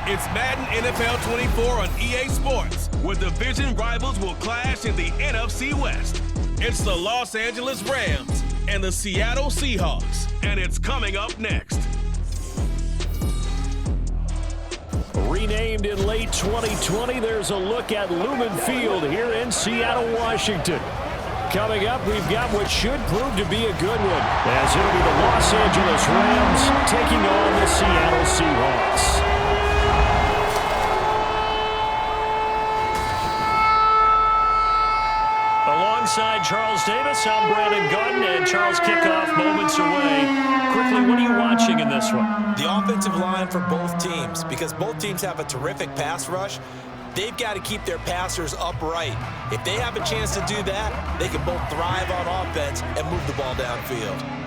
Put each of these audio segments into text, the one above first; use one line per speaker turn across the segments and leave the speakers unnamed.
It's Madden NFL 24 on EA Sports, where division rivals will clash in the NFC West. It's the Los Angeles Rams and the Seattle Seahawks, and it's coming up next.
Renamed in late 2020, there's a look at Lumen Field here in Seattle, Washington. Coming up, we've got what should prove to be a good one, as it'll be the Los Angeles Rams taking on the Seattle Seahawks. Alongside Charles Davis, I'm Brandon Gunn, and Charles, kickoff moments away. Quickly, what are you watching in this one?
The offensive line for both teams, because both teams have a terrific pass rush. They've got to keep their passers upright. If they have a chance to do that, they can both thrive on offense and move the ball downfield.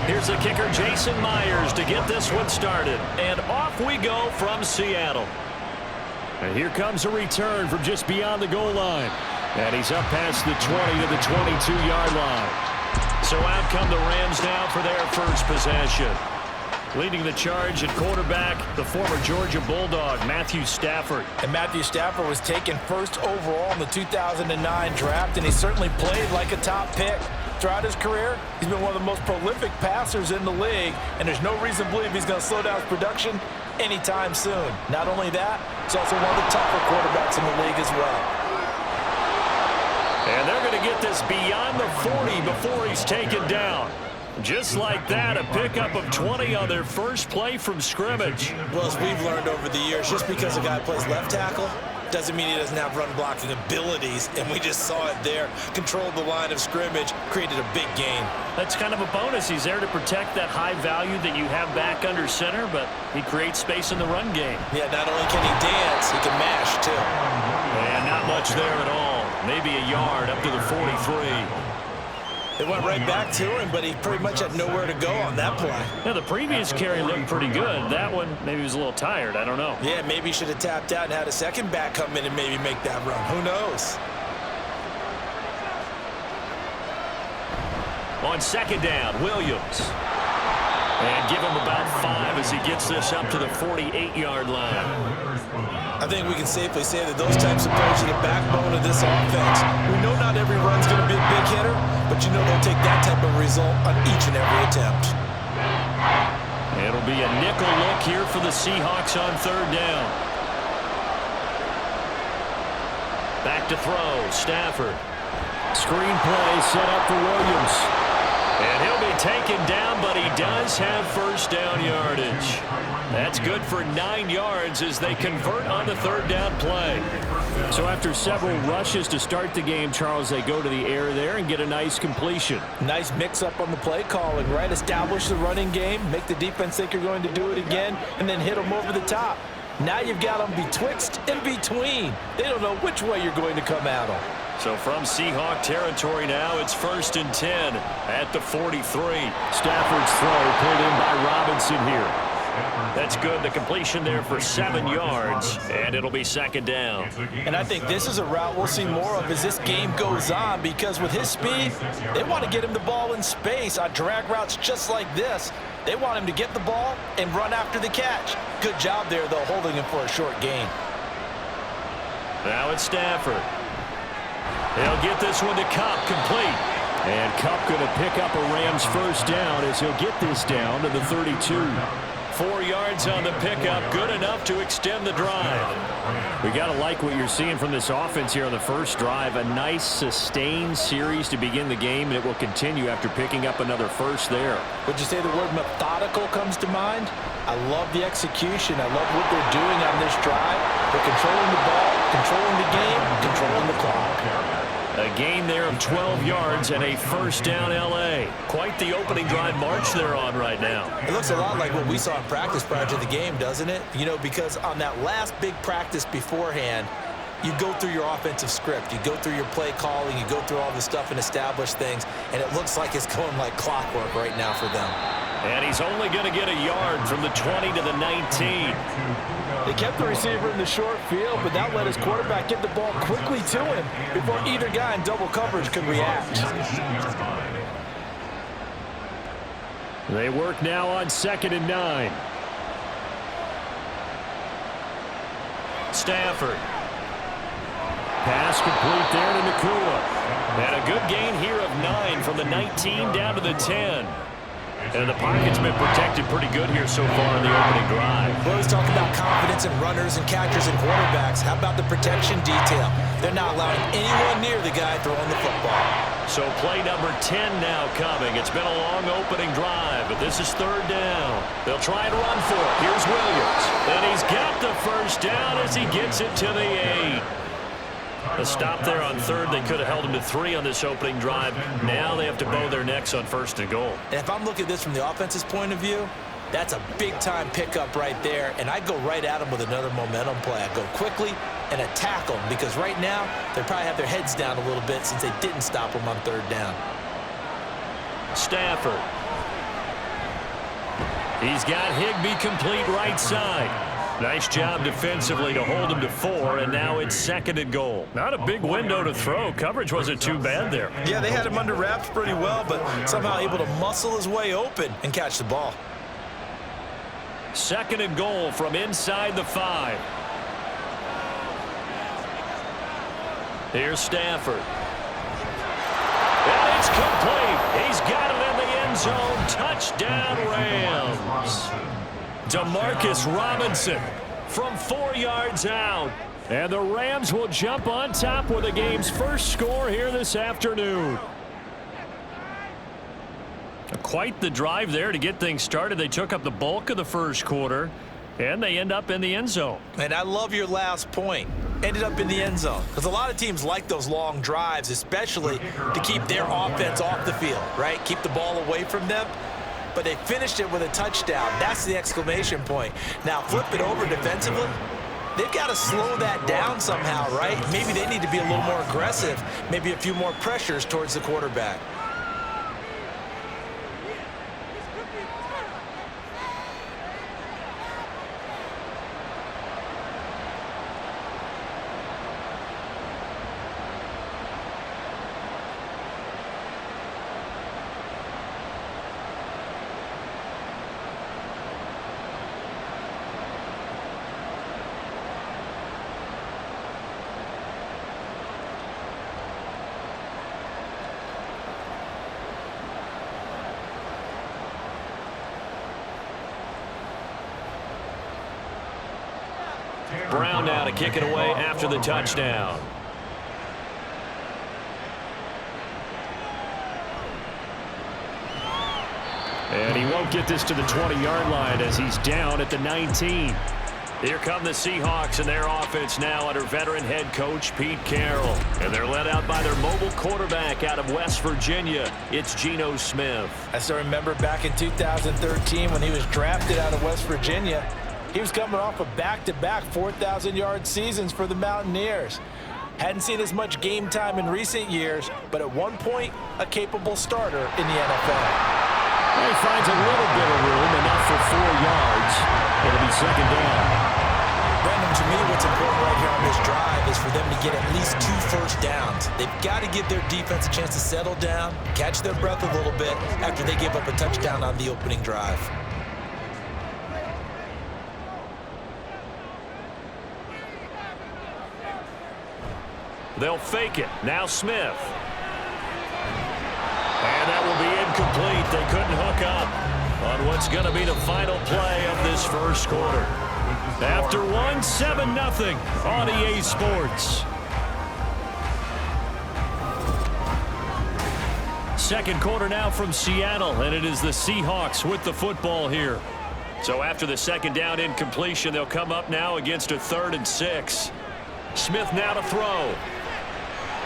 Here's the kicker, Jason Myers, to get this one started. And off we go from Seattle. And here comes a return from just beyond the goal line. And he's up past the 20 to the 22-yard line. So out come the Rams now for their first possession. Leading the charge at quarterback, the former Georgia Bulldog, Matthew Stafford.
And Matthew Stafford was taken first overall in the 2009 draft, and he certainly played like a top pick. Throughout his career, he's been one of the most prolific passers in the league, and there's no reason to believe he's going to slow down his production anytime soon. Not only that, he's also one of the tougher quarterbacks in the league as well.
And they're going to get this beyond the 40 before he's taken down. Just like that, a pickup of 20 on their first play from scrimmage.
Well, as we've learned over the years, just because a guy plays left tackle doesn't mean he doesn't have run blocking abilities, and we just saw it there. Controlled the line of scrimmage, created a big gain.
That's kind of a bonus. He's there to protect that high value that you have back under center, but he creates space in the run game.
Yeah, not only can he dance, he can mash, too.
And not much there at all. Maybe a yard up to the 43.
It went right back to him, but he pretty much had nowhere to go on that play.
Yeah, the previous carry looked pretty good. That one, maybe he was a little tired. I don't know.
Yeah, maybe he should have tapped out and had a second back come in and maybe make that run. Who knows?
On second down, Williams. And give him about 5 as he gets this up to the 48-yard line.
I think we can safely say that those types of plays are the backbone of this offense. We know not every run's going to be a big hitter, but you know they'll take that type of result on each and every attempt.
It'll be a nickel look here for the Seahawks on third down. Back to throw, Stafford. Screen play set up for Williams. And he'll be taken down, but he does have first down yardage. That's good for 9 yards as they convert on the third down play. So after several rushes to start the game, Charles, they go to the air there and get a nice completion.
Nice mix-up on the play calling, right? Establish the running game, make the defense think you're going to do it again, and then hit them over the top. Now you've got them betwixt and between. They don't know which way you're going to come at them.
So from Seahawk territory now, it's 1st and 10 at the 43. Stafford's throw pulled in by Robinson here. That's good. The completion there for 7 yards, and it'll be second down.
And I think this is a route we'll see more of as this game goes on, because with his speed, they want to get him the ball in space on drag routes just like this. They want him to get the ball and run after the catch. Good job there, though, holding him for a short gain.
Now it's Stafford. He'll get this one to Kupp, complete. And Kupp going to pick up a Rams first down as he'll get this down to the 32. 4 yards on the pickup, good enough to extend the drive. We got to like what you're seeing from this offense here on the first drive. A nice sustained series to begin the game, and it will continue after picking up another first there.
Would you say the word methodical comes to mind? I love the execution. I love what they're doing on this drive. They're controlling the ball, controlling the game, controlling the clock.
A gain there of 12 yards and a first down L.A. Quite the opening drive march they're on right now.
It looks a lot like what we saw in practice prior to the game, doesn't it? You know, because on that last big practice beforehand, you go through your offensive script. You go through your play calling. You go through all the stuff and establish things. And it looks like it's going like clockwork right now for them.
And he's only going to get a yard from the 20 to the 19.
They kept the receiver in the short field, but that let his quarterback get the ball quickly to him before either guy in double coverage could react.
They work now on 2nd and 9. Stafford. Pass complete there to Nakua. And a good gain here of 9 from the 19 down to the 10. And the pocket's been protected pretty good here so far in the opening drive.
We always talk about confidence in runners and catchers and quarterbacks. How about the protection detail? They're not allowing anyone near the guy throwing the football.
So play number 10 now coming. It's been a long opening drive, but this is 3rd down. They'll try and run for it. Here's Williams. And he's got the first down as he gets it to the 8. A stop there on 3rd. They could have held him to 3 on this opening drive. Now they have to bow their necks on 1st and goal.
And if I'm looking at this from the offense's point of view, that's a big-time pickup right there. And I go right at him with another momentum play. I go quickly and attack them because right now they probably have their heads down a little bit since they didn't stop him on 3rd down.
Stafford. He's got Higbee complete right side. Nice job defensively to hold him to 4, and now it's 2nd and goal. Not a big window to throw. Coverage wasn't too bad there.
Yeah, they had him under wraps pretty well, but somehow able to muscle his way open and catch the ball.
2nd and goal from inside the 5. Here's Stafford. And it's complete. He's got it in the end zone. Touchdown, Rams. Demarcus Robinson from 4 yards out. And the Rams will jump on top with the game's first score here this afternoon. Quite the drive there to get things started. They took up the bulk of the first quarter, and they end up in the end zone.
And I love your last point. Ended up in the end zone. Because a lot of teams like those long drives, especially to keep their offense off the field, right? Keep the ball away from them. But they finished it with a touchdown. That's the exclamation point. Now flip it over defensively. They've got to slow that down somehow, right? Maybe they need to be a little more aggressive. Maybe a few more pressures towards the quarterback.
Brown now to kick it away after the touchdown. And he won't get this to the 20-yard line as he's down at the 19. Here come the Seahawks and their offense now under veteran head coach Pete Carroll. And they're led out by their mobile quarterback out of West Virginia. It's Geno Smith.
I still remember back in 2013 when he was drafted out of West Virginia. He was coming off of back-to-back 4,000-yard seasons for the Mountaineers. Hadn't seen as much game time in recent years, but at one point, a capable starter in the NFL.
He finds a little bit of room, enough for 4 yards. It'll be 2nd down.
Brandon, to me, what's important right here on this drive is for them to get at least 2 first downs. They've got to give their defense a chance to settle down, catch their breath a little bit after they give up a touchdown on the opening drive.
They'll fake it. Now Smith. And that will be incomplete. They couldn't hook up on what's going to be the final play of this first quarter. After 7-0 on EA Sports. Second quarter now from Seattle, and it is the Seahawks with the football here. So after the second down incompletion, they'll come up now against a 3rd and 6. Smith now to throw.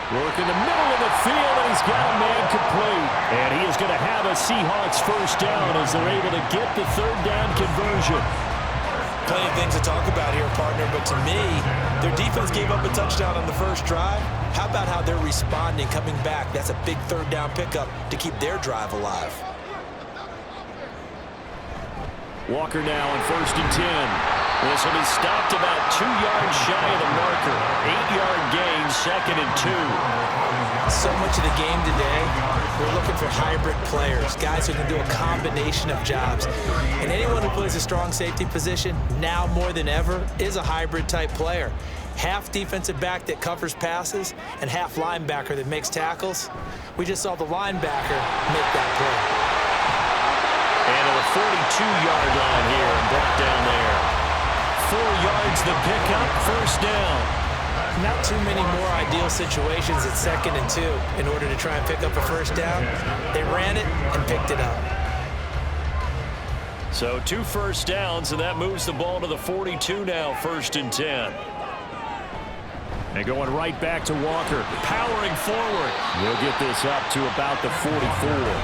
Work in the middle of the field, and he's got a man complete. And he is going to have a Seahawks first down as they're able to get the third down conversion.
Plenty of things to talk about here, partner, but to me, their defense gave up a touchdown on the first drive. How about how they're responding, coming back? That's a big third down pickup to keep their drive alive.
Walker now on 1st and 10. This will be stopped about 2 yards shy of the marker. 8-yard gain, 2nd and 2.
So much of the game today, we're looking for hybrid players, guys who can do a combination of jobs. And anyone who plays a strong safety position, now more than ever, is a hybrid type player. Half defensive back that covers passes and half linebacker that makes tackles. We just saw the linebacker make that play.
And to the 42-yard line here and brought down there. 4 yards the pickup, first down.
Not too many more ideal situations at 2nd and 2 in order to try and pick up a first down. They ran it and picked it up.
So 2 first downs, and that moves the ball to the 42 now, 1st and 10. And going right back to Walker, powering forward. He'll get this up to about the 44.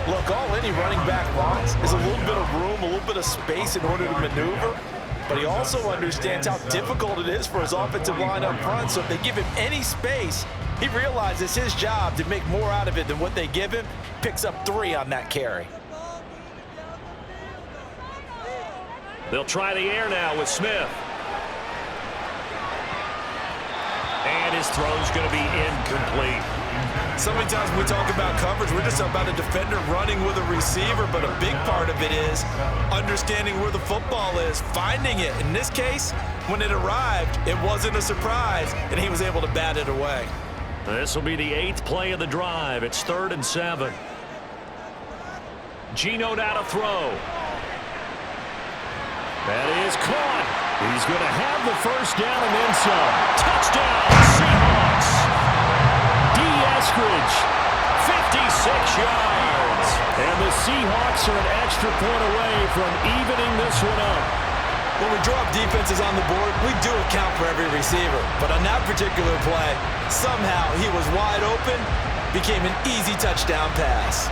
Look, all any running back wants is a little bit of room, a little bit of space in order to maneuver. But he also understands how difficult it is for his offensive line up front. So if they give him any space, he realizes his job to make more out of it than what they give him. Picks up 3 on that carry.
They'll try the air now with Smith. And his throw's going to be incomplete.
So many times when we talk about coverage, we're just about a defender running with a receiver, but a big part of it is understanding where the football is, finding it. In this case, when it arrived, it wasn't a surprise, and he was able to bat it away.
This will be the 8th play of the drive. It's 3rd and 7. Geno now to throw. That is caught. He's going to have the first down and then some. Touchdown, Seahawks. Eskridge, 56 yards. And the Seahawks are an extra point away from evening this one up.
When we drop defenses on the board, we do account for every receiver. But on that particular play, somehow he was wide open, became an easy touchdown pass.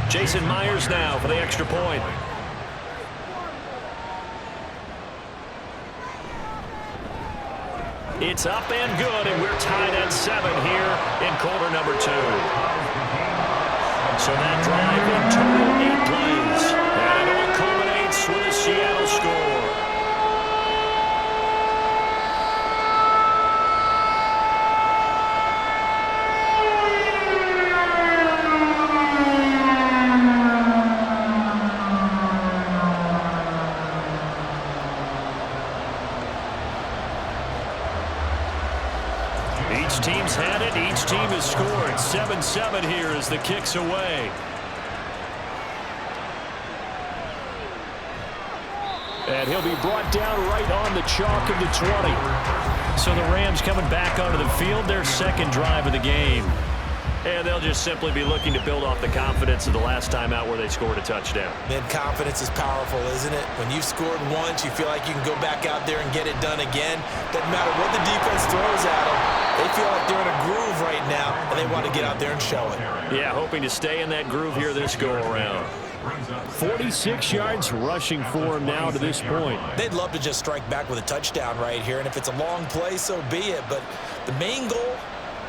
Jason Myers now for the extra point. It's up and good, and we're tied at 7 here in quarter number 2. So that drive in total 8 plays, and it all culminates with a Seattle score. Each team's had it. Each team has scored. 7-7 here as the kick's away. And he'll be brought down right on the chalk of the 20. So the Rams coming back onto the field, their 2nd drive of the game. And they'll just simply be looking to build off the confidence of the last time out where they scored a touchdown.
Man, confidence is powerful, isn't it? When you've scored once, you feel like you can go back out there and get it done again. Doesn't matter what the defense throws at them. They feel like they're in a groove right now, and they want to get out there and show it.
Yeah, hoping to stay in that groove here this go-around. 46 yards rushing for him now to this point.
They'd love to just strike back with a touchdown right here, and if it's a long play, so be it. But the main goal,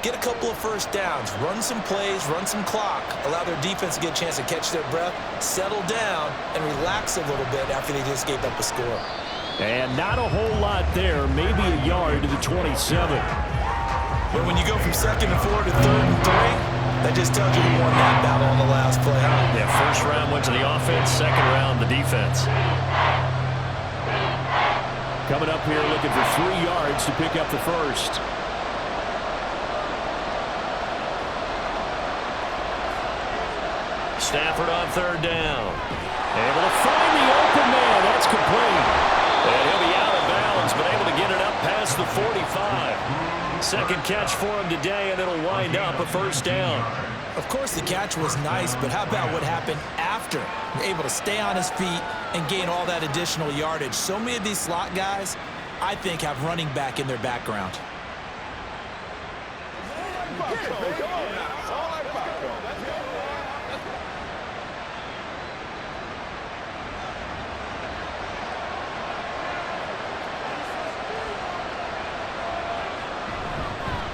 get a couple of first downs, run some plays, run some clock, allow their defense to get a chance to catch their breath, settle down, and relax a little bit after they just gave up a score.
And not a whole lot there, maybe a yard to the 27.
But when you go from 2nd and 4 to 3rd and 3, that just tells you who won that battle on the last play, huh?
Yeah, first round went to the offense, 2nd round the defense. Coming up here looking for 3 yards to pick up the first. Stafford on 3rd down. Able to find the open man. That's complete. And he'll be out of bounds, but able to get it up past the 45. Second catch for him today, and it'll wind up a first down.
Of course, the catch was nice, but how about what happened after? Able to stay on his feet and gain all that additional yardage. So many of these slot guys, I think, have running back in their background.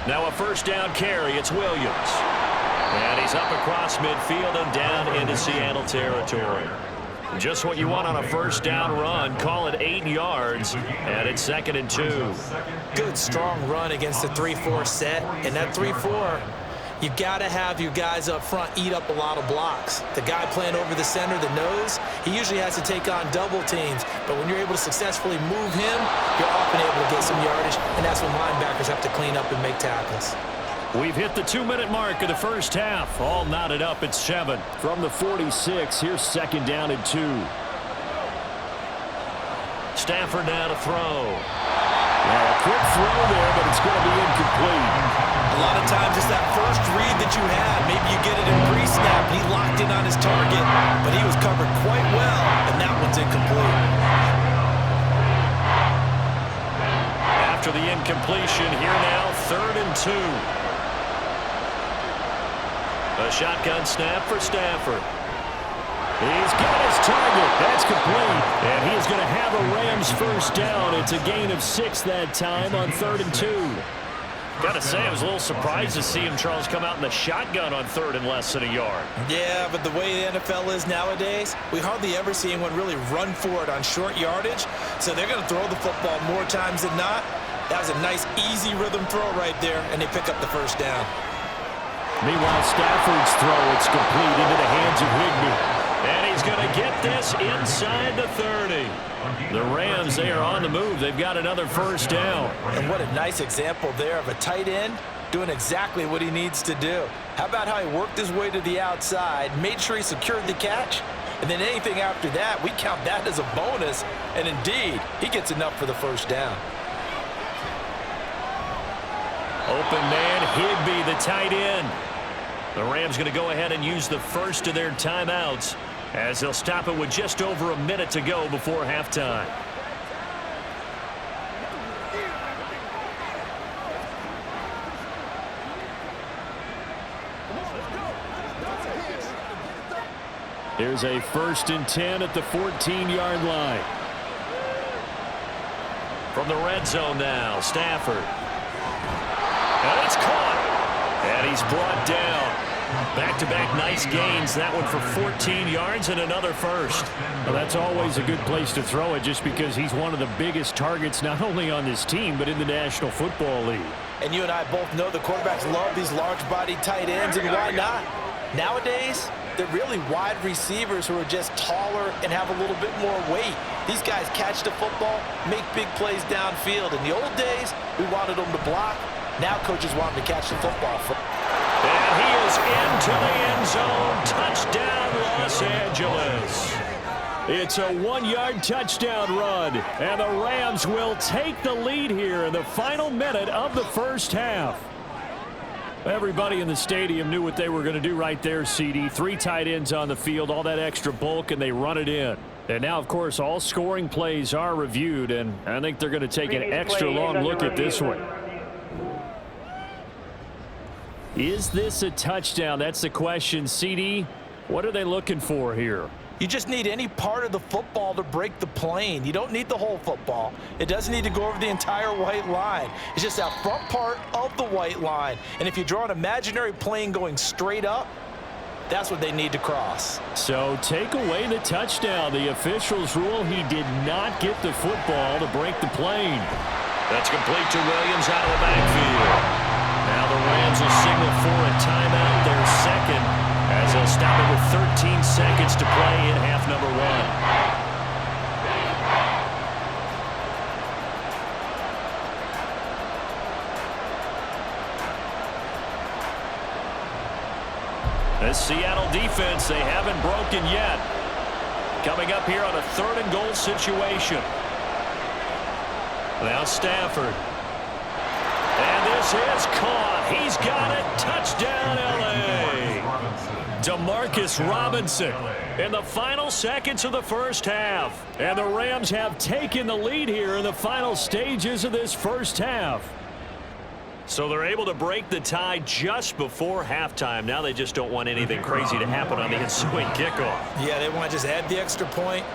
Now a first down carry. It's Williams. And he's up across midfield and down into Seattle territory. Just what you want on a first down run. Call it 8 yards, and it's 2nd and 2.
Good, strong run against the 3-4 set. And that 3-4, you've got to have your guys up front eat up a lot of blocks. The guy playing over the center, the nose, he usually has to take on double teams. But when you're able to successfully move him, you're often able to get some yardage, and that's when linebackers have to clean up and make tackles.
We've hit the 2-minute mark of the first half. All knotted up at 7. From the 46, here's 2nd down and 2. Stafford now to throw. Now a quick throw there, but it's going to be incomplete.
A lot of times it's that first read that you had. Maybe you get it in pre-snap, and he locked in on his target, but he was covered quite well, and that one's incomplete. After the incompletion, here now, 3rd and 2.
A shotgun snap for Stafford. He's got his target. That's complete. And he is going to have a Rams first down. It's a gain of 6 that time on 3rd and 2. Got to say, I was a little surprised to see him, Charles, come out in the shotgun on 3rd and less than a yard.
Yeah, but the way the NFL is nowadays, we hardly ever see anyone really run for it on short yardage. So they're going to throw the football more times than not. That was a nice, easy rhythm throw right there, and they pick up the first down.
Meanwhile, Stafford's throw, it's complete into the hands of Higbee. And he's going to get this inside the 30. The Rams, they are on the move. They've got another first down.
And what a nice example there of a tight end doing exactly what he needs to do. How about how he worked his way to the outside, made sure he secured the catch, and then anything after that, we count that as a bonus. And indeed, he gets enough for the first down.
Open man, Higbee, the tight end. The Rams going to go ahead and use the first of their timeouts as they'll stop it with just over a minute to go before halftime. Here's a 1st and 10 at the 14-yard line. From the red zone now, Stafford. And it's caught. And he's brought down. Back-to-back nice gains. That one for 14 yards and another first. Well, that's always a good place to throw it just because he's one of the biggest targets not only on this team but in the National Football League.
And you and I both know the quarterbacks love these large-bodied tight ends, and why not? Nowadays, they're really wide receivers who are just taller and have a little bit more weight. These guys catch the football, make big plays downfield. In the old days, we wanted them to block. Now coaches want them to catch the football.
And he is into the end zone. Touchdown, Los Angeles. It's a 1-yard touchdown run, and the Rams will take the lead here in the final minute of the first half. Everybody in the stadium knew what they were going to do right there, CD. 3 tight ends on the field, all that extra bulk, and they run it in. And now, of course, all scoring plays are reviewed, and I think they're going to take an extra long look at this one. Is this a touchdown? That's the question. CD, what are they looking for here?
You just need any part of the football to break the plane. You don't need the whole football. It doesn't need to go over the entire white line. It's just that front part of the white line. And if you draw an imaginary plane going straight up, that's what they need to cross.
So take away the touchdown. The officials rule he did not get the football to break the plane. That's complete to Williams out of the backfield. Now the Rams will signal for a timeout, their second, as they'll stop it with 13 seconds to play in half number 1. The Seattle defense, they haven't broken yet. Coming up here on a 3rd and goal situation. Now Stafford. And this This is caught. He's got it. Touchdown, L.A. Demarcus Robinson in the final seconds of the first half. And the Rams have taken the lead here in the final stages of this first half. So they're able to break the tie just before halftime. Now they just don't want anything crazy to happen on the ensuing kickoff.
Yeah, they want to just add the extra point,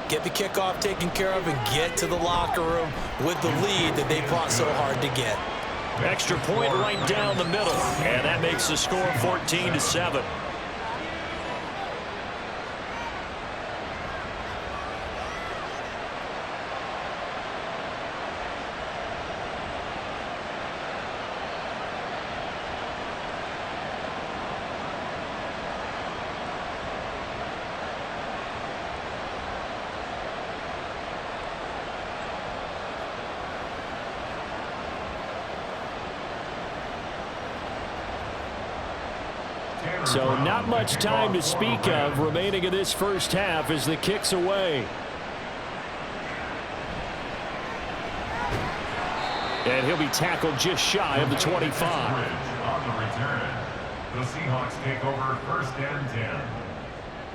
get the kickoff taken care of, and get to the locker room with the lead that they fought so hard to get.
Extra point right down the middle, and that makes the score 14-7. So not much time to speak of remaining in this first half as the kick's away. And he'll be tackled just shy of the 25.
On the return, the Seahawks take over 1st and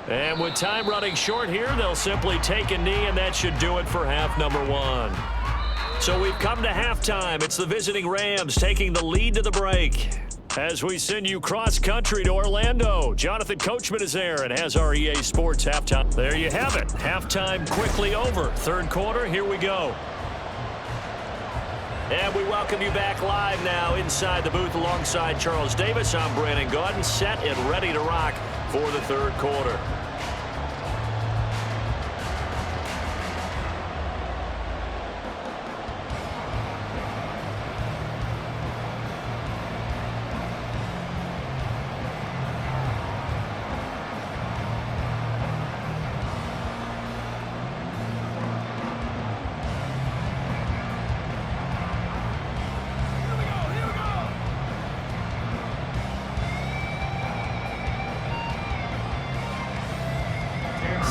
10.
And with time running short here, they'll simply take a knee, and that should do it for half number one. So we've come to halftime. It's the visiting Rams taking the lead to the break. As we send you cross-country to Orlando, Jonathan Coachman is there and has our EA Sports halftime. There you have it. Halftime quickly over. Third quarter, here we go. And we welcome you back live now inside the booth alongside Charles Davis. I'm Brandon Gaudin, set and ready to rock for the third quarter.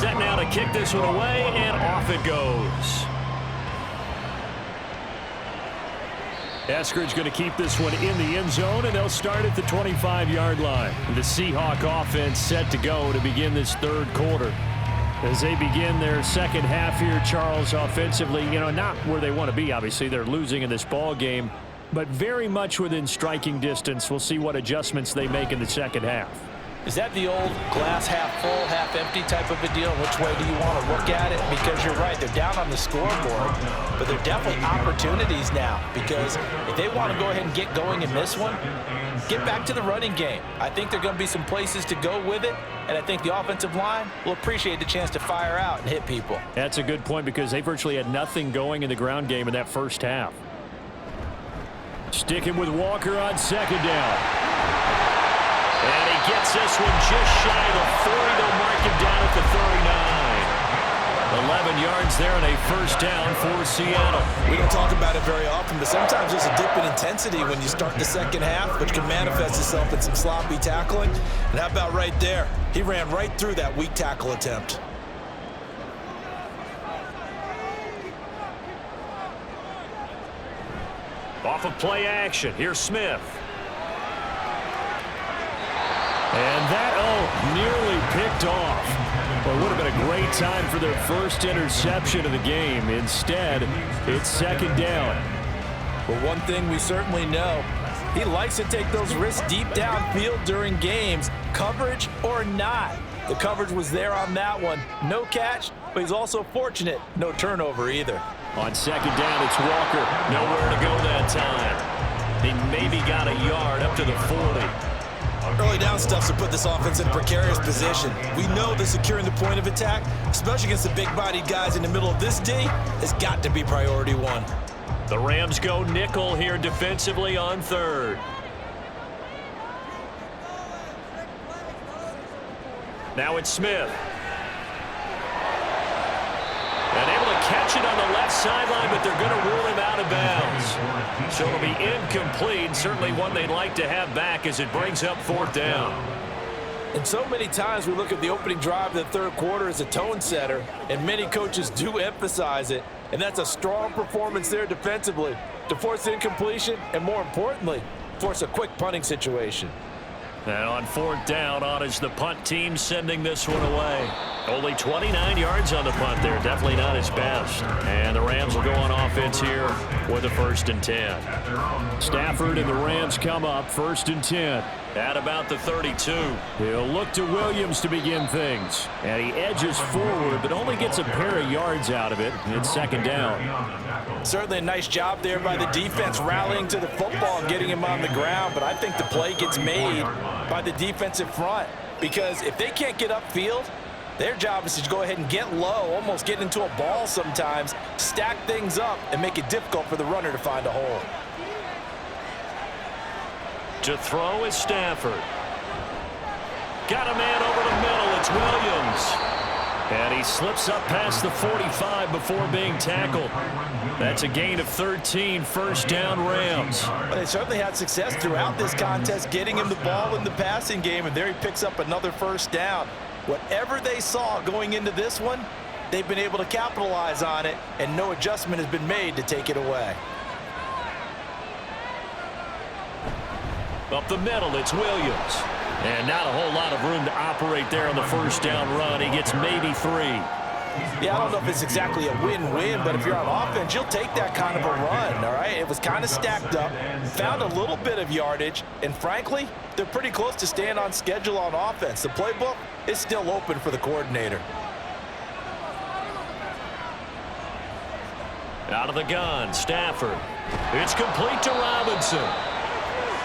Set now to kick this one away, and off it goes. Eskridge going to keep this one in the end zone, and they'll start at the 25-yard line. The Seahawk offense set to go to begin this third quarter. As they begin their second half here, Charles, offensively, not where they want to be, obviously. They're losing in this ball game, but very much within striking distance. We'll see what adjustments they make in the second half.
Is that the old glass half full, half empty type of a deal? Which way do you want to look at it? Because you're right, they're down on the scoreboard, but they're definitely opportunities now. Because if they want to go ahead and get going in this one, get back to the running game. I think there are going to be some places to go with it, and I think the offensive line will appreciate the chance to fire out and hit people. That's
a good point because they virtually had nothing going in the ground game in that first half. Sticking with Walker on second down. And he gets this one just shy of the 40. They'll mark him down at the 39. 11 yards there and a first down for Seattle.
We don't talk about it very often, but sometimes there's a dip in intensity when you start the second half, which can manifest itself in some sloppy tackling. And how about right there? He ran right through that weak tackle attempt.
Off of play action, here's Smith. And that, nearly picked off. Well, it would have been a great time for their first interception of the game. Instead, it's second down.
Well, one thing we certainly know, he likes to take those risks deep downfield during games, coverage or not. The coverage was there on that one. No catch, but he's also fortunate. No turnover either.
On second down, it's Walker. Nowhere to go that time. He maybe got a yard up to the 40.
Early down stuff's to put this offense in a precarious position. We know that securing the point of attack, especially against the big-bodied guys in the middle of this D, has got to be priority one.
The Rams go nickel here defensively on third. Now it's Smith. And able to catch it on the left sideline, but they're going to rule him out of bounds. So it'll be incomplete. Certainly one they'd like to have back as it brings up fourth down.
And so many times we look at the opening drive of the third quarter as a tone setter, and many coaches do emphasize it. And that's a strong performance there defensively. to force the incompletion and, more importantly, force a quick punting situation.
And on 4th down, on is the punt team sending this one away. Only 29 yards on the punt there. Definitely not his best. And the Rams will go on offense here with a 1st and 10. Stafford and the Rams come up 1st and 10. At about the 32. He'll look to Williams to begin things. And he edges forward, but only gets a pair of yards out of it. It's 2nd down.
Certainly a nice job there by the defense rallying to the football and getting him on the ground. But I think the play gets made by the defensive front. Because if they can't get upfield, their job is to go ahead and get low, almost get into a ball sometimes, stack things up, and make it difficult for the runner to find a hole.
To throw is Stafford. Got a man over the middle. It's Williams. And he slips up past the 45 before being tackled. That's a gain of 13, 1st down Rams.
But they certainly had success throughout this contest, getting him the ball in the passing game, and there he picks up another 1st down. Whatever they saw going into this one, they've been able to capitalize on it, and no adjustment has been made to take it away.
Up the middle, it's Williams. And not a whole lot of room to operate there on the 1st down run. He gets maybe 3.
Yeah, I don't know if it's exactly a win-win, but if you're on offense, you'll take that kind of a run, all right? It was kind of stacked up, found a little bit of yardage, and frankly, they're pretty close to staying on schedule on offense. The playbook is still open for the coordinator.
Out of the gun, Stafford. It's complete to Robinson.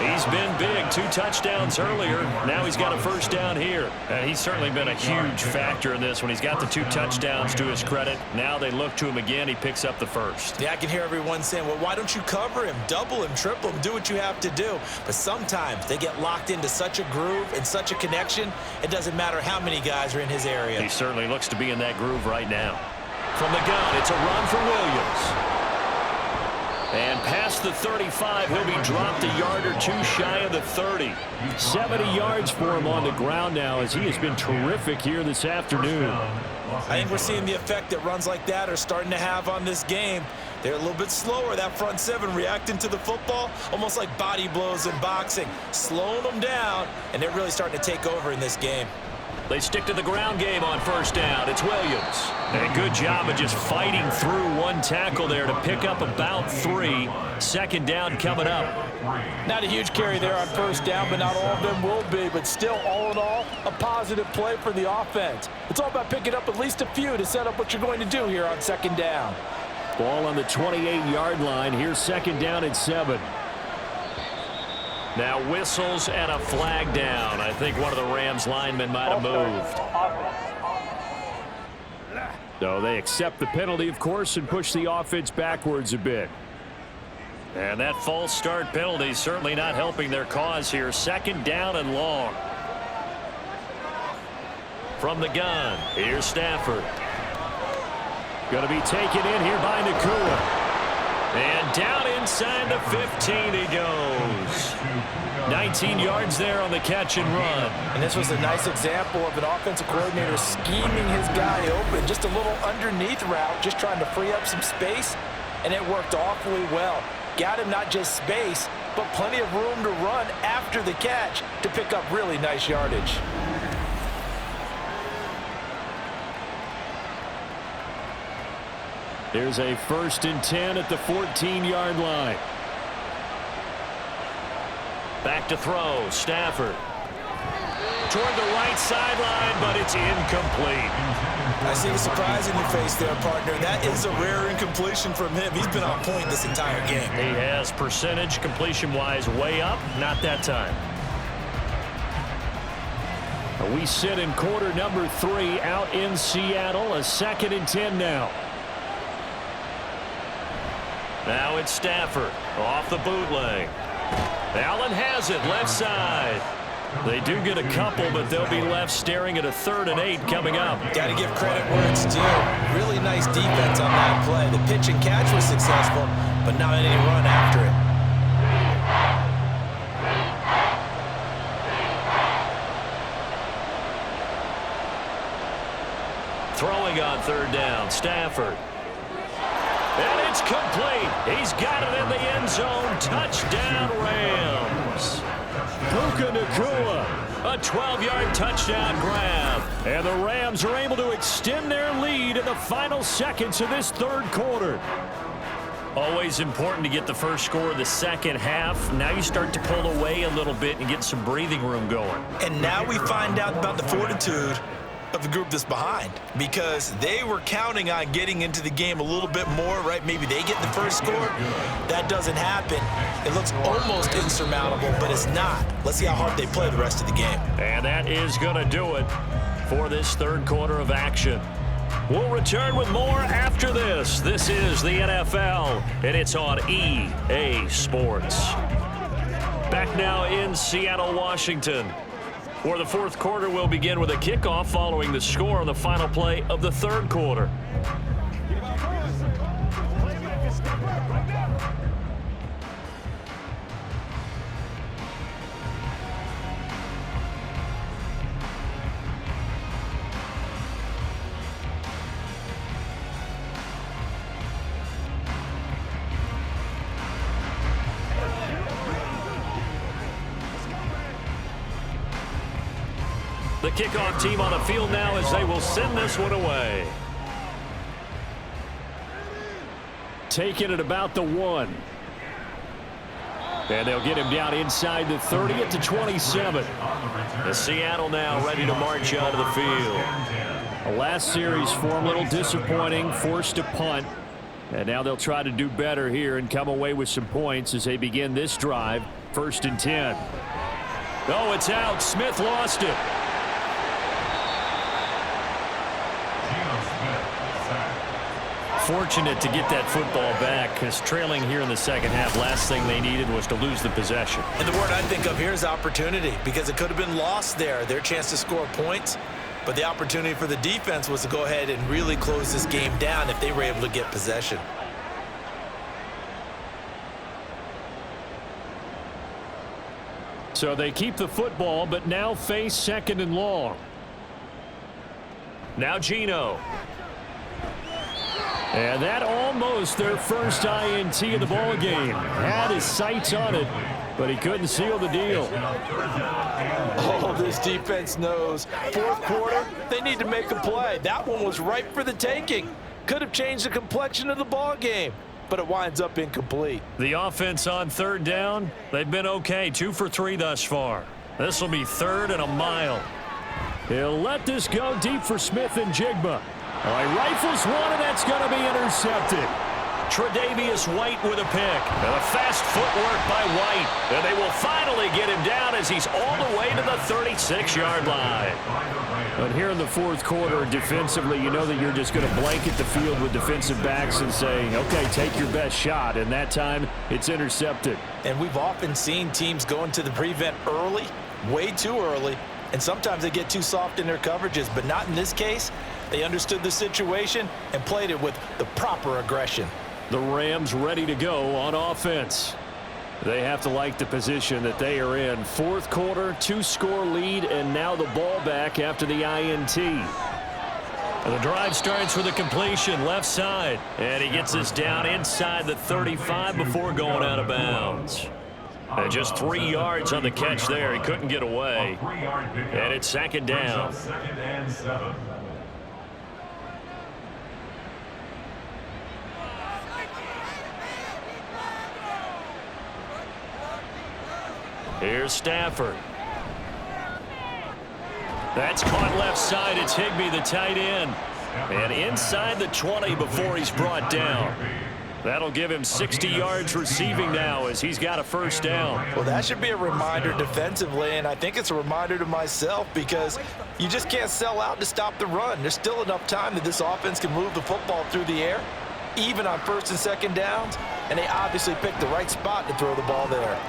He's been big, 2 touchdowns earlier. Now he's got a 1st down here. And he's certainly been a huge factor in this when he's got the 2 touchdowns to his credit. Now they look to him again. He picks up the 1st.
Yeah, I can hear everyone saying, well, why don't you cover him, double him, triple him, do what you have to do. But sometimes they get locked into such a groove and such a connection, it doesn't matter how many guys are in his area.
He certainly looks to be in that groove right now. From the gun, it's a run for Williams. And past the 35, he'll be dropped a yard or 2 shy of the 30. 70 yards for him on the ground now as he has been terrific here this afternoon.
I think we're seeing the effect that runs like that are starting to have on this game. They're a little bit slower, that front 7 reacting to the football, almost like body blows in boxing, slowing them down, and they're really starting to take over in this game.
They stick to the ground game on 1st down. It's Williams. And a good job of just fighting through 1 tackle there to pick up about 3. 2nd down coming up.
Not a huge carry there on 1st down, but not all of them will be. But still, all in all, a positive play for the offense. It's all about picking up at least a few to set up what you're going to do here on 2nd down.
Ball on the 28-yard line. Here's 2nd down and 7. Now whistles and a flag down. I think one of the Rams linemen might have moved. So they accept the penalty, of course, and push the offense backwards a bit. And that false start penalty certainly not helping their cause here. 2nd down and long. From the gun, here's Stafford. Going to be taken in here by Nakua. And down inside the 15 he goes. 19 yards there on the catch and run.
And this was a nice example of an offensive coordinator scheming his guy open. Just a little underneath route, just trying to free up some space, and it worked awfully well. Got him not just space, but plenty of room to run after the catch to pick up really nice yardage.
There's a 1st and 10 at the 14-yard line. Back to throw, Stafford. Toward the right sideline, but it's incomplete.
I see the surprise in your face there, partner. That is a rare incompletion from him. He's been on point this entire game.
He has percentage completion-wise way up, not that time. We sit in quarter number 3 out in Seattle, a 2nd and 10 now. Now it's Stafford off the bootleg. Allen has it left side. They do get a couple, but they'll be left staring at a 3rd and 8 coming up.
Got to give credit where it's due. Really nice defense on that play. The pitch and catch was successful, but not any run after it.
Throwing on 3rd down, Stafford. And it's complete. He's got it in the end zone. Touchdown, Rams. Puka Nacua, a 12-yard touchdown grab. And the Rams are able to extend their lead in the final seconds of this third quarter. Always important to get the first score of the second half. Now you start to pull away a little bit and get some breathing room going.
And now we find out about the fortitude of the group that's behind, because they were counting on getting into the game a little bit more, right? Maybe they get the first score. That doesn't happen. It looks almost insurmountable, but it's not. Let's see how hard they play the rest of the game.
And that is going to do it for this third quarter of action. We'll return with more after this. This is the NFL, and it's on EA Sports. Back now in Seattle, Washington, where the fourth quarter will begin with a kickoff following the score on the final play of the third quarter. The kickoff team on the field now as they will send this one away. Taking it about the 1. And they'll get him down inside the 30 at the 27. The Seattle now ready to march out of the field. The last series for him, a little disappointing, forced to punt. And now they'll try to do better here and come away with some points as they begin this drive. 1st and 10. Oh, it's out. Smith lost it. Fortunate to get that football back, because trailing here in the second half, last thing they needed was to lose the possession.
And the word I think of here is opportunity, because it could have been lost there, their chance to score points. But the opportunity for the defense was to go ahead and really close this game down if they were able to get possession.
So they keep the football, but now face 2nd and long. Now Geno. And that almost their first INT of the ball game. Had his sights on it, but he couldn't seal the deal.
Oh, this defense knows. Fourth quarter, they need to make a play. That one was ripe for the taking. Could have changed the complexion of the ball game, but it winds up incomplete.
The offense on 3rd down, they've been okay. 2 for 3 thus far. This will be 3rd and a mile. He'll let this go deep for Smith and Jigba. All right, rifles one, and that's going to be intercepted. Tre'Davious White with a pick. And a fast footwork by White. And they will finally get him down as he's all the way to the 36-yard line. But here in the fourth quarter, defensively, you know that you're just going to blanket the field with defensive backs and say, okay, take your best shot. And that time, it's intercepted.
And we've often seen teams go into the prevent early, way too early, and sometimes they get too soft in their coverages, but not in this case. They understood the situation and played it with the proper aggression.
The Rams ready to go on offense. They have to like the position that they are in. Fourth quarter, 2-score lead, and now the ball back after the INT. And the drive starts with a completion left side. And he gets us down inside the 35 before going out of bounds. And just 3 yards on the catch there. He couldn't get away. And it's 2nd down.
2nd and 7.
Here's Stafford. That's caught left side. It's Higbee, the tight end. And inside the 20 before he's brought down. That'll give him 60 yards receiving now as he's got a 1st down.
Well, that should be a reminder defensively, and I think it's a reminder to myself, because you just can't sell out to stop the run. There's still enough time that this offense can move the football through the air, even on 1st and 2nd downs, and they obviously picked the right spot to throw the ball there.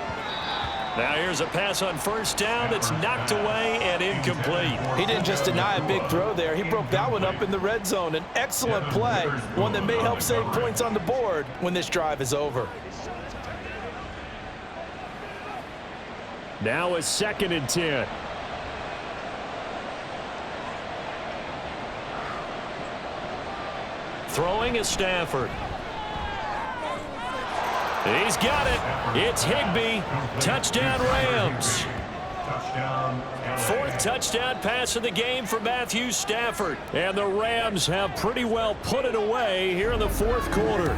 Now here's a pass on 1st down that's knocked away and incomplete.
He didn't just deny a big throw there. He broke that one up in the red zone. An excellent play, one that may help save points on the board when this drive is over.
Now a 2nd and 10. Throwing is Stafford. He's got it. It's Higbee. Touchdown, Rams. Fourth touchdown pass of the game for Matthew Stafford. And the Rams have pretty well put it away here in the fourth quarter.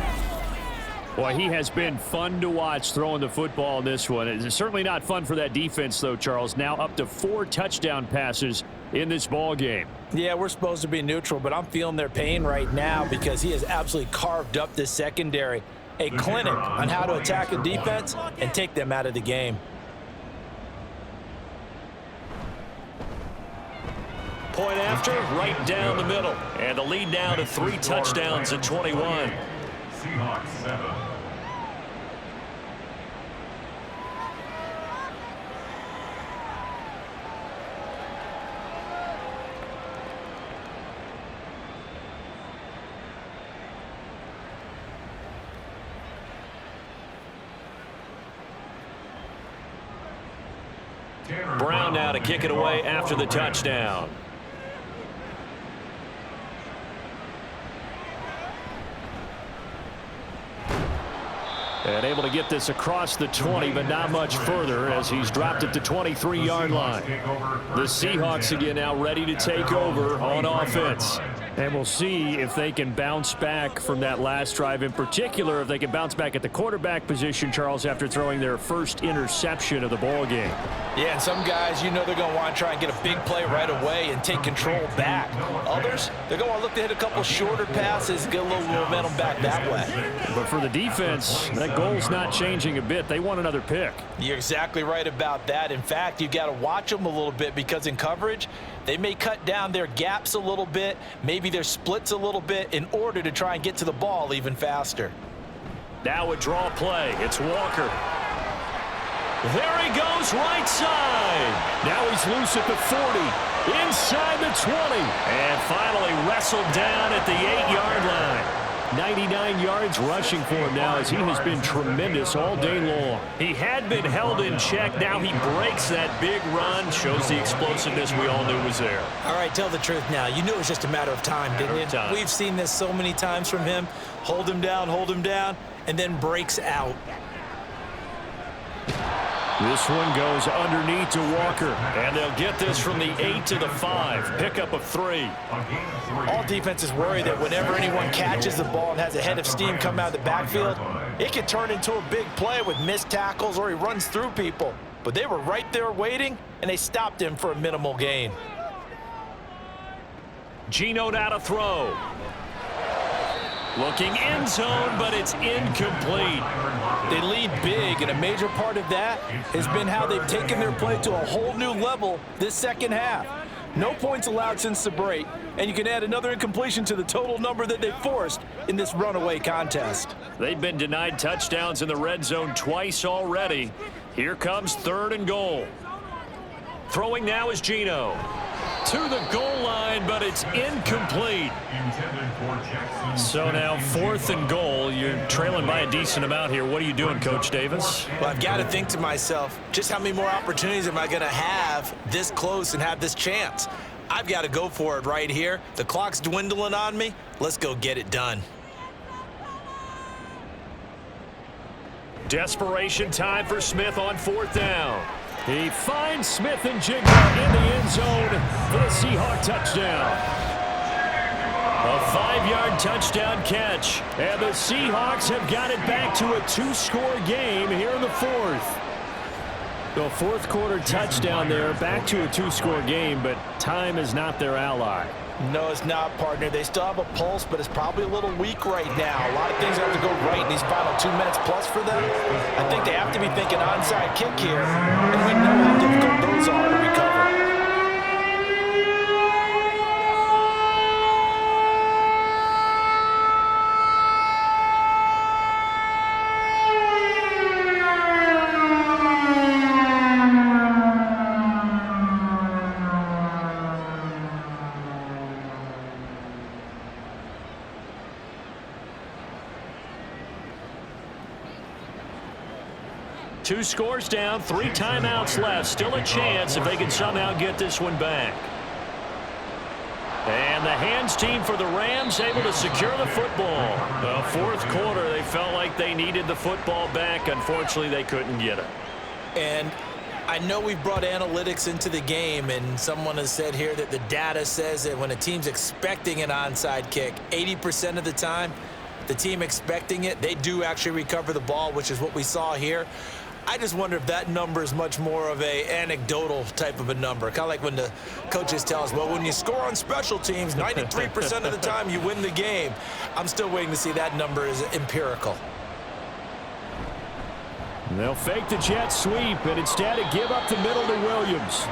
Boy, he has been fun to watch throwing the football in this one. It's certainly not fun for that defense, though, Charles. Now up to 4 touchdown passes in this ball game.
Yeah, we're supposed to be neutral, but I'm feeling their pain right now because he has absolutely carved up this secondary. A clinic on how to attack a defense and take them out of the game.
Point after, right down the middle. And the lead now to 3 touchdowns at 21.
Seahawks 7.
Brown now to kick it away after the touchdown. And able to get this across the 20, but not much further as he's dropped it to 23-yard line. The Seahawks again now ready to take over on offense. And we'll see if they can bounce back from that last drive, in particular if they can bounce back at the quarterback position, Charles, after throwing their first interception of the ball game.
Yeah, and some guys, you know they're going to want to try and get a big play right away and take control back. Others, they're going to look to hit a couple shorter passes, get a little momentum back that way.
But for the defense, that goal's not changing a bit. They want another pick.
You're exactly right about that. In fact, you got to watch them a little bit because in coverage, they may cut down their gaps a little bit, maybe their splits a little bit in order to try and get to the ball even faster.
Now a draw play. It's Walker. There he goes, right side. Now he's loose at the 40, inside the 20, and finally wrestled down at the 8-yard line. 99 yards rushing for him now as he has been tremendous all day long. He had been held in check. Now he breaks that big run. Shows the explosiveness we all knew was there.
All right, tell the truth now. You knew it was just a matter of time, didn't you? We've seen this so many times from him. Hold him down, and then breaks out.
This one goes underneath to Walker, and they'll get this from the 8 to the 5. Pickup of 3.
All defenses worry that whenever anyone catches the ball and has a head of steam come out of the backfield, it can turn into a big play with missed tackles or he runs through people. But they were right there waiting, and they stopped him for a minimal gain.
Geno now to throw. Looking end zone, but it's incomplete.
They lead big, and a major part of that has been how they've taken their play to a whole new level this second half. No points allowed since the break, and you can add another incompletion to the total number that they forced in this runaway contest.
They've been denied touchdowns in the red zone twice already. Here comes 3rd and goal. Throwing now is Geno. To the goal line, but it's incomplete. So now 4th and goal. You're trailing by a decent amount here. What are you doing, Coach Davis?
Well, I've got to think to myself, just how many more opportunities am I going to have this close and have this chance? I've got to go for it right here. The clock's dwindling on me. Let's go get it done.
Desperation time for Smith on 4th down. He finds Smith and Jigba in the end zone for the Seahawk touchdown. A 5-yard touchdown catch. And the Seahawks have got it back to a 2-score game here in the 4th. The 4th quarter touchdown there, back to a 2-score game, but time is not their ally.
No, it's not, partner. They still have a pulse, but it's probably a little weak right now. A lot of things have to go right in these final 2 minutes plus for them. I think they have to be thinking onside kick here, and we know how difficult those are to recover.
Two scores down, 3 timeouts left. Still a chance if they can somehow get this one back. And the hands team for the Rams able to secure the football. The fourth quarter, they felt like they needed the football back. Unfortunately, they couldn't get it.
And I know we've brought analytics into the game, and someone has said here that the data says that when a team's expecting an onside kick, 80% of the time, the team expecting it, they do actually recover the ball, which is what we saw here. I just wonder if that number is much more of a anecdotal type of a number. Kind of like when the coaches tell us, well, when you score on special teams, 93% of the time you win the game. I'm still waiting to see that number is empirical.
They'll fake the jet sweep and instead give up the middle to Williams.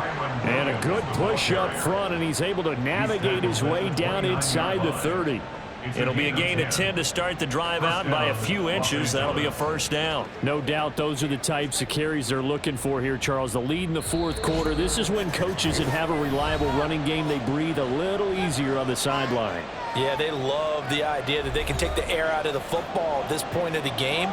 And a good push up front, and he's able to navigate his way down inside the 30. It'll be a gain of 10 to start the drive out by a few inches. That'll be a first down. No doubt those are the types of carries they're looking for here, Charles. The lead in the fourth quarter. This is when coaches that have a reliable running game, they breathe a little easier on the sideline.
Yeah, they love the idea that they can take the air out of the football at this point of the game.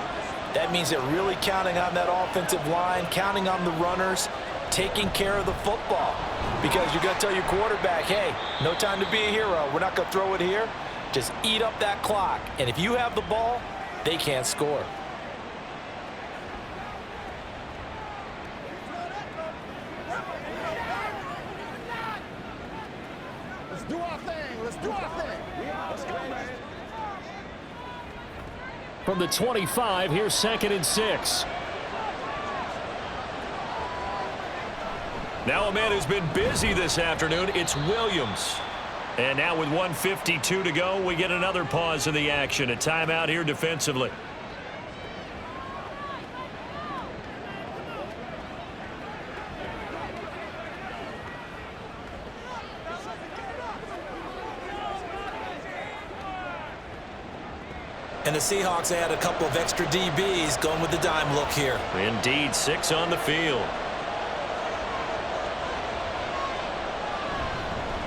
That means they're really counting on that offensive line, counting on the runners, taking care of the football. Because you're going to tell your quarterback, hey, no time to be a hero. We're not going to throw it here. Just eat up that clock. And if you have the ball, they can't score.
Let's do our thing. Let's do our thing. Let's go, man.
From the 25, here's 2nd and 6. Now a man who's been busy this afternoon, it's Williams. And now with 1:52 to go, we get another pause in the action. A timeout here defensively.
And the Seahawks had a couple of extra DBs going with the dime look here.
Indeed, 6 on the field.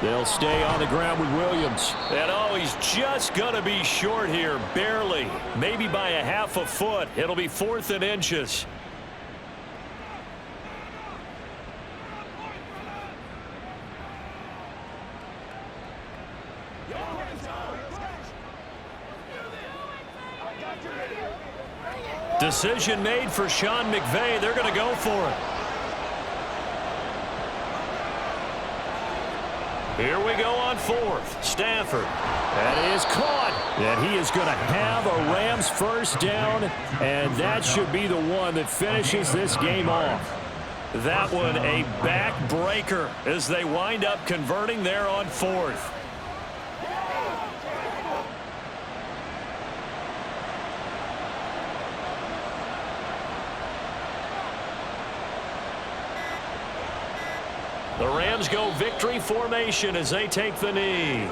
They'll stay on the ground with Williams. And oh, he's just going to be short here, barely. Maybe by a half a foot. It'll be 4th and inches. Decision made for Sean McVay. They're going to go for it. Here we go on 4th. Stafford. That is caught. And he is going to have a Rams first down. And that should be the one that finishes this game off. That one a backbreaker as they wind up converting there on 4th. The Rams go victory formation as they take the knee.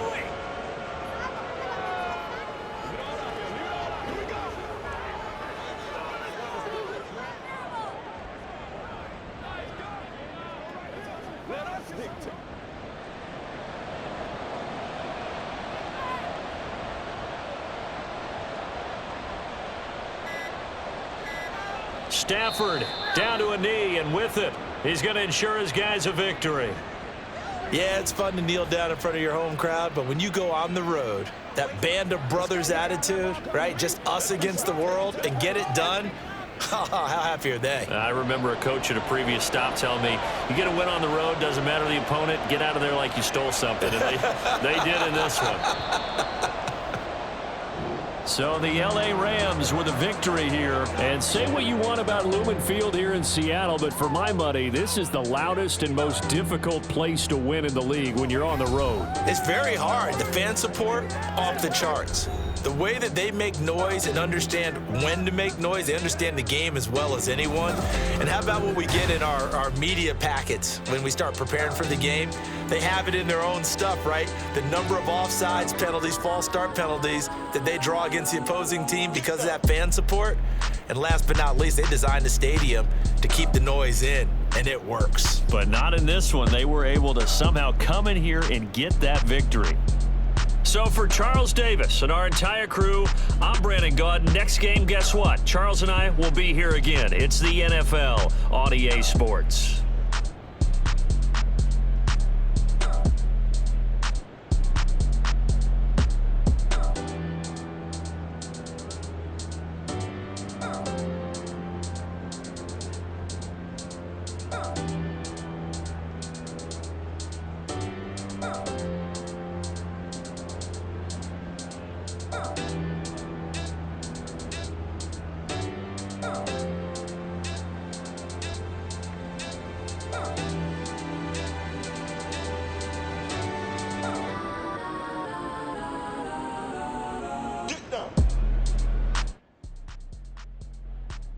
Stafford down to a knee, and with it, he's going to ensure his guys a victory.
Yeah, it's fun to kneel down in front of your home crowd, but when you go on the road, that band of brothers attitude, right? Just us against the world and get it done. How happy are they?
I remember a coach at a previous stop telling me, you get a win on the road, doesn't matter the opponent, get out of there like you stole something. And they did in this one. So the LA Rams with a victory here. And say what you want about Lumen Field here in Seattle, but for my money, this is the loudest and most difficult place to win in the league when you're on the road.
It's very hard. The fan support, off the charts. The way that they make noise and understand when to make noise, they understand the game as well as anyone. And how about what we get in our media packets when we start preparing for the game? They have it in their own stuff, right? The number of offsides penalties, false start penalties that they draw against the opposing team because of that fan support. And last but not least, they designed the stadium to keep the noise in, and it works.
But not in this one. They were able to somehow come in here and get that victory. So for Charles Davis and our entire crew, I'm Brandon Gaudin. Next game, guess what? Charles and I will be here again. It's the NFL on EA Sports.